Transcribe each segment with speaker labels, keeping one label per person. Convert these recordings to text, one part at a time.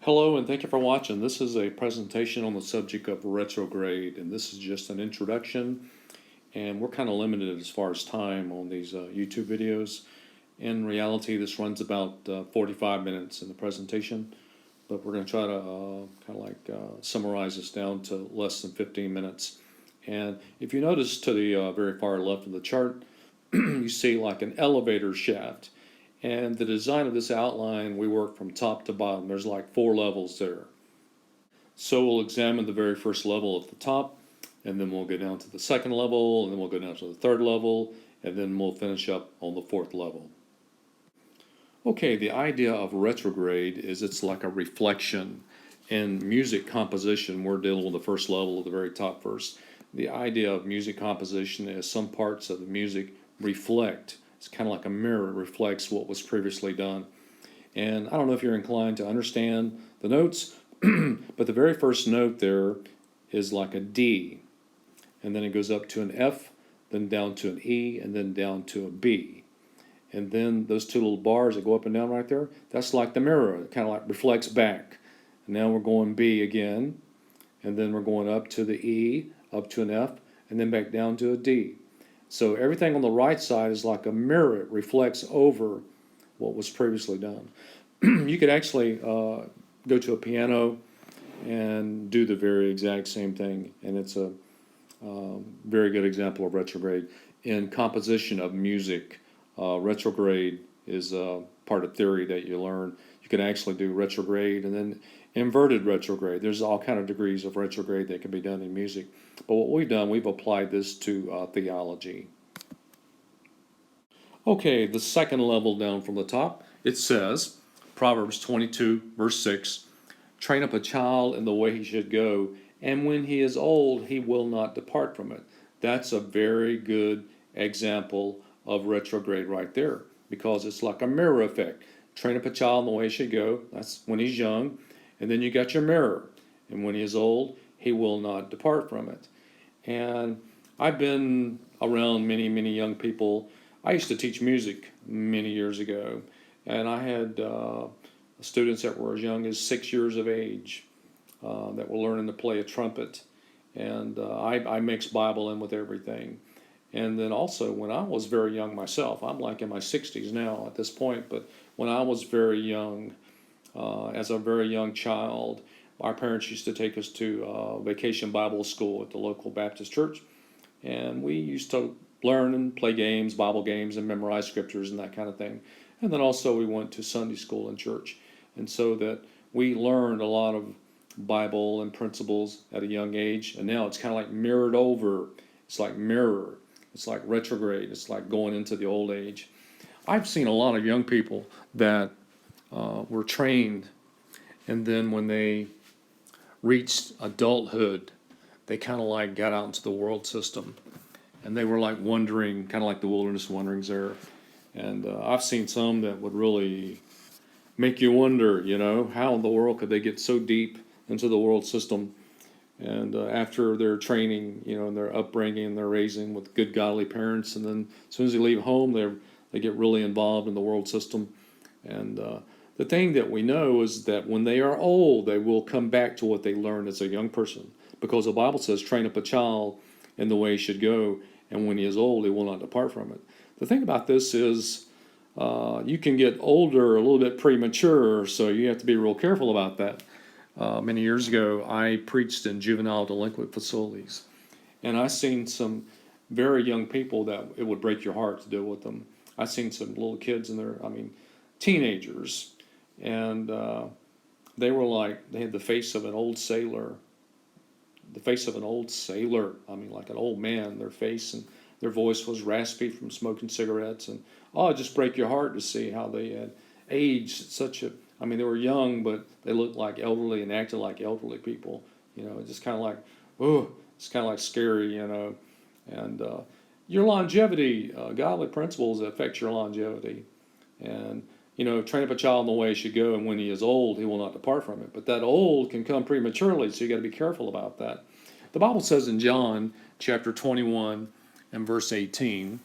Speaker 1: Hello and thank you for watching. This is a presentation on the subject of retrograde, and this is just an introduction, and we're kind of limited as far as time on these YouTube videos. In reality, this runs about 45 minutes in the presentation, but we're going to try to summarize this down to less than 15 minutes. And if you notice to the very far left of the chart, you see like an elevator shaft. And the design of this outline, we work from top to bottom. There's like 4 levels there. So we'll examine the very first level at the top, and then we'll go down to the second level, and then we'll go down to the third level, and then we'll finish up on the 4th level. Okay, the idea of retrograde is it's like a reflection. In music composition, we're dealing with the first level at the very top first. The idea of music composition is some parts of the music reflect. It's kind of like a mirror, it reflects what was previously done. And I don't know if you're inclined to understand the notes, but the very first note there is like a D, and then it goes up to an F, then down to an E, and then down to a B. And then those 2 little bars that go up and down right there, that's like the mirror. It kind of like reflects back. And now we're going B again, and then we're going up to the E, up to an F, and then back down to a D. So everything on the right side is like a mirror. It reflects over what was previously done. You could actually go to a piano and do the very exact same thing, and it's a very good example of retrograde. In composition of music, retrograde is part of theory that you learn. You can actually do retrograde and then inverted retrograde. There's all kind of degrees of retrograde that can be done in music. But what we've done, we've applied this to theology. Okay, the second level down from the top, it says, Proverbs 22, verse 6, train up a child in the way he should go, and when he is old, he will not depart from it. That's a very good example of retrograde right there, because it's like a mirror effect. Train up a child in the way he should go, that's when he's young, and then you got your mirror, and when he is old, he will not depart from it. And I've been around many, many young people. I used to teach music many years ago, and I had students that were as young as 6 years of age that were learning to play a trumpet. And I mixed Bible in with everything. And then also, when I was very young myself, I'm like in my 60s now at this point, but when I was very young, as a very young child, our parents used to take us to vacation Bible school at the local Baptist church, and we used to learn and play games, Bible games, and memorize scriptures and that kind of thing. And then also we went to Sunday school in church, and so that we learned a lot of Bible and principles at a young age, and now it's kind of like mirrored over. It's like mirror. It's like retrograde. It's like going into the old age. I've seen a lot of young people that were trained, and then when they reached adulthood, they kind of like got out into the world system, and they were like wandering, kind of like the wilderness wanderings there. And I've seen some that would really make you wonder, how in the world could they get so deep into the world system? And after their training, and their upbringing, their raising with good godly parents, and then as soon as they leave home, they get really involved in the world system. And the thing that we know is that when they are old, they will come back to what they learned as a young person, because the Bible says, train up a child in the way he should go, and when he is old, he will not depart from it. The thing about this is you can get older a little bit premature, so you have to be real careful about that. Many years ago, I preached in juvenile delinquent facilities, and I seen some very young people that it would break your heart to deal with them. I seen some little kids in there, teenagers, and they were like, they had the face of an old sailor. The face of an old sailor, like an old man, their face, and their voice was raspy from smoking cigarettes, and it just break your heart to see how they had aged they were young, but they looked like elderly and acted like elderly people. It's just kind of like, it's kind of like scary, And your longevity, godly principles affect your longevity. And, train up a child in the way he should go, and when he is old, he will not depart from it. But that old can come prematurely, so you got to be careful about that. The Bible says in John chapter 21 and verse 18,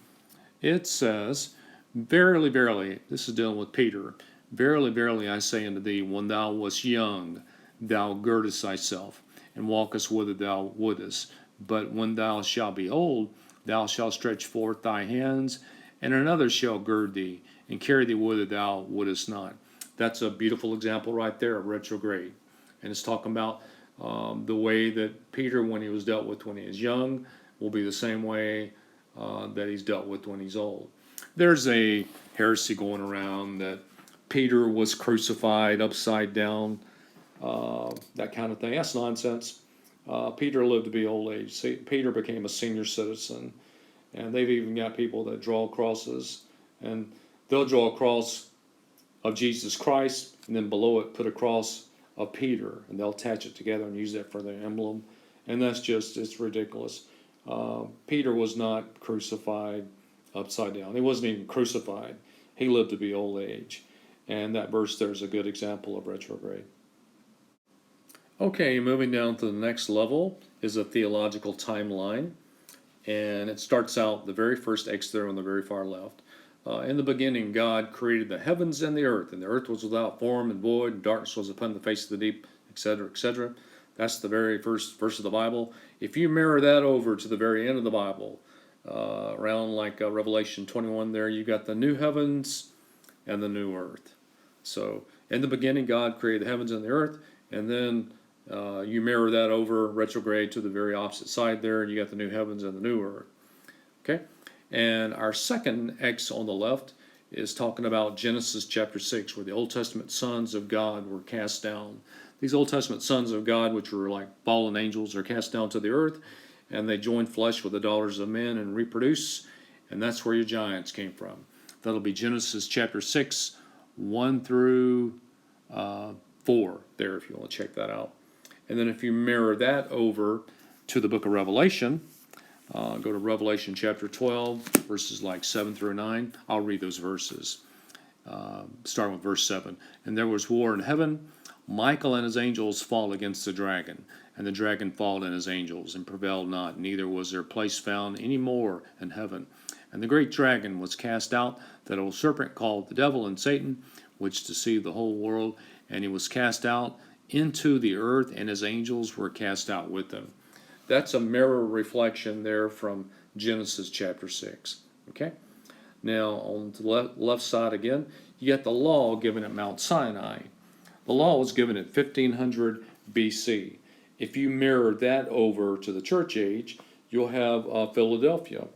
Speaker 1: it says, verily, verily, this is dealing with Peter, Verily, verily, I say unto thee, when thou wast young, thou girdest thyself, and walkest whither thou wouldest. But when thou shalt be old, thou shalt stretch forth thy hands, and another shall gird thee, and carry thee whither thou wouldest not. That's a beautiful example right there of retrograde. And it's talking about the way that Peter, when he was dealt with when he was young, will be the same way that he's dealt with when he's old. There's a heresy going around that Peter was crucified upside down, that kind of thing. That's nonsense. Peter lived to be old age. See, Peter became a senior citizen, and they've even got people that draw crosses, and they'll draw a cross of Jesus Christ, and then below it put a cross of Peter, and they'll attach it together and use that for their emblem, and that's just, it's ridiculous. Peter was not crucified upside down. He wasn't even crucified. He lived to be old age. And that verse there is a good example of retrograde. Okay, moving down to the next level is a theological timeline. And it starts out, the very first X there on the very far left. In the beginning, God created the heavens and the earth was without form and void, and darkness was upon the face of the deep, etc., etc. That's the very first verse of the Bible. If you mirror that over to the very end of the Bible, around like Revelation 21 there, you got the new heavens and the new earth. So, in the beginning, God created the heavens and the earth, and then you mirror that over, retrograde, to the very opposite side there, and you got the new heavens and the new earth. Okay? And our second X on the left is talking about Genesis chapter 6, where the Old Testament sons of God were cast down. These Old Testament sons of God, which were like fallen angels, are cast down to the earth, and they join flesh with the daughters of men and reproduce, and that's where your giants came from. That'll be Genesis chapter 6, 1 through 4 there, if you want to check that out. And then if you mirror that over to the book of Revelation, go to Revelation chapter 12, verses like 7 through 9. I'll read those verses, starting with verse 7. And there was war in heaven. Michael and his angels fought against the dragon, and the dragon fought and his angels, and prevailed not, neither was their place found any more in heaven. And the great dragon was cast out, that old serpent called the devil and Satan, which deceived the whole world, and he was cast out into the earth, and his angels were cast out with him. That's a mirror reflection there from Genesis chapter 6. Okay? Now, on the left side again, you got the law given at Mount Sinai. The law was given at 1500 BC. If you mirror that over to the church age, you'll have Philadelphia.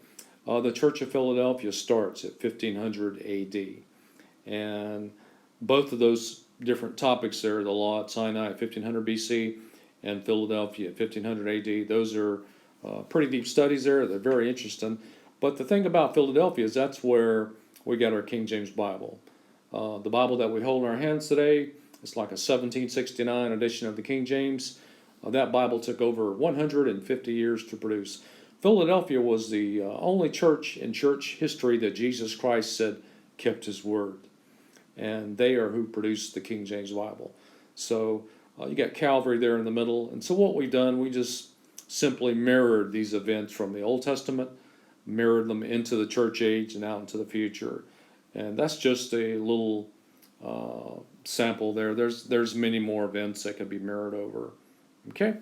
Speaker 1: The Church of Philadelphia starts at 1500 AD. And both of those different topics there, the law at Sinai at 1500 BC and Philadelphia at 1500 AD, those are pretty deep studies there. They're very interesting. But the thing about Philadelphia is that's where we got our King James Bible. The Bible that we hold in our hands today, it's like a 1769 edition of the King James. That Bible took over 150 years to produce. Philadelphia was the only church in church history that Jesus Christ said kept his word. And they are who produced the King James Bible. So you got Calvary there in the middle. And so what we've done, we just simply mirrored these events from the Old Testament, mirrored them into the church age and out into the future. And that's just a little sample there. There's many more events that can be mirrored over. Okay?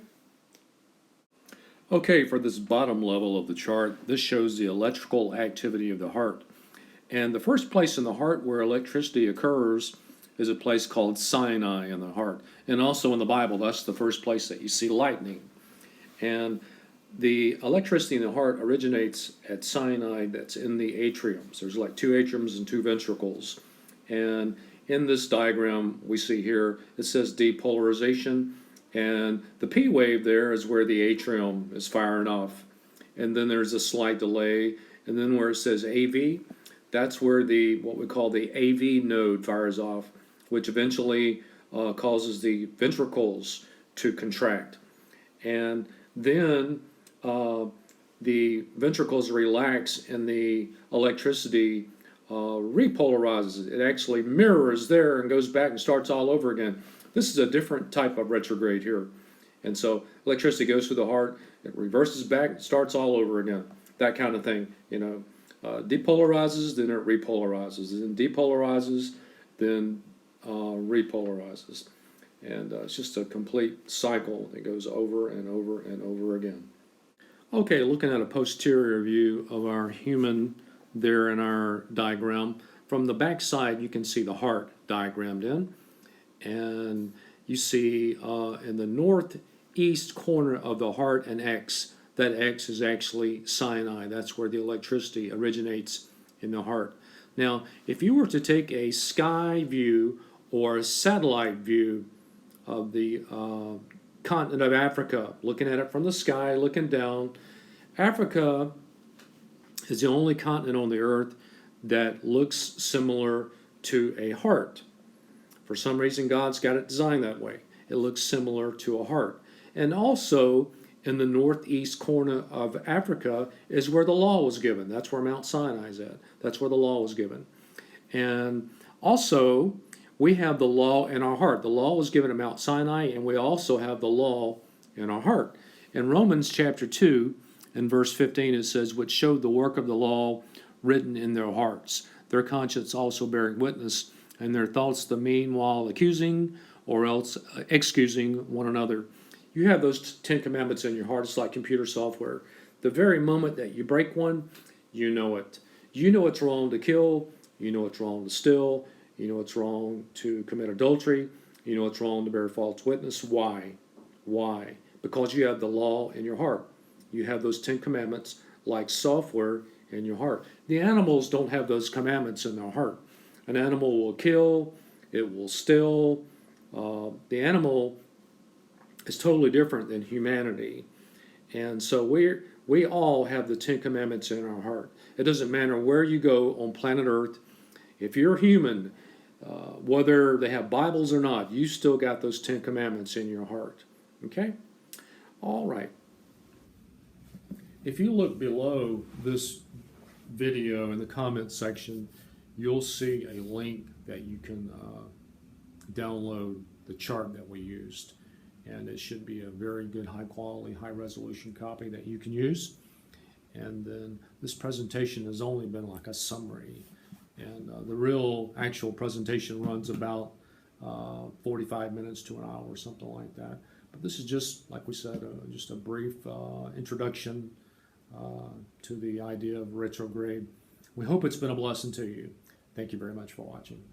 Speaker 1: Okay, for this bottom level of the chart, this shows the electrical activity of the heart. And the first place in the heart where electricity occurs is a place called Sinai in the heart. And also in the Bible, that's the first place that you see lightning. And the electricity in the heart originates at Sinai, that's in the atriums. There's like 2 atriums and 2 ventricles. And in this diagram we see here, it says depolarization. And the P wave there is where the atrium is firing off. And then there's a slight delay. And then where it says AV, that's where what we call the AV node fires off, which eventually causes the ventricles to contract. And then the ventricles relax and the electricity repolarizes. It actually mirrors there and goes back and starts all over again. This is a different type of retrograde here. And so electricity goes through the heart, it reverses back, and starts all over again. That kind of thing, you know. Depolarizes, then it repolarizes, then depolarizes, then repolarizes. And it's just a complete cycle that goes over and over and over again. Okay, looking at a posterior view of our human there in our diagram. From the back side, you can see the heart diagrammed in. And you see in the northeast corner of the heart an X. That X is actually Sinai. That's where the electricity originates in the heart. Now, if you were to take a sky view or a satellite view of the continent of Africa, looking at it from the sky, looking down, Africa is the only continent on the earth that looks similar to a heart. For some reason, God's got it designed that way. It looks similar to a heart. And also, in the northeast corner of Africa is where the law was given. That's where Mount Sinai is at. That's where the law was given. And also, we have the law in our heart. The law was given at Mount Sinai, and we also have the law in our heart. In Romans chapter 2 and verse 15, it says, which showed the work of the law written in their hearts, their conscience also bearing witness, and their thoughts the meanwhile accusing or else excusing one another. You have those 10 commandments in your heart. It's like computer software. The very moment that you break one, you know it. You know it's wrong to kill. You know it's wrong to steal. You know it's wrong to commit adultery. You know it's wrong to bear false witness. Why? Why? Because you have the law in your heart. You have those 10 commandments like software in your heart. The animals don't have those commandments in their heart. An animal will kill. It will steal. The animal is totally different than humanity. And so we all have the 10 commandments in our heart. It doesn't matter where you go on planet Earth. If you're human, whether they have Bibles or not, you still got those 10 commandments in your heart. Okay? All right. If you look below this video in the comments section, you'll see a link that you can download the chart that we used. And it should be a very good, high quality, high resolution copy that you can use. And then this presentation has only been like a summary. And the real actual presentation runs about 45 minutes to an hour or something like that. But this is just, like we said, just a brief introduction to the idea of retrograde. We hope it's been a blessing to you. Thank you very much for watching.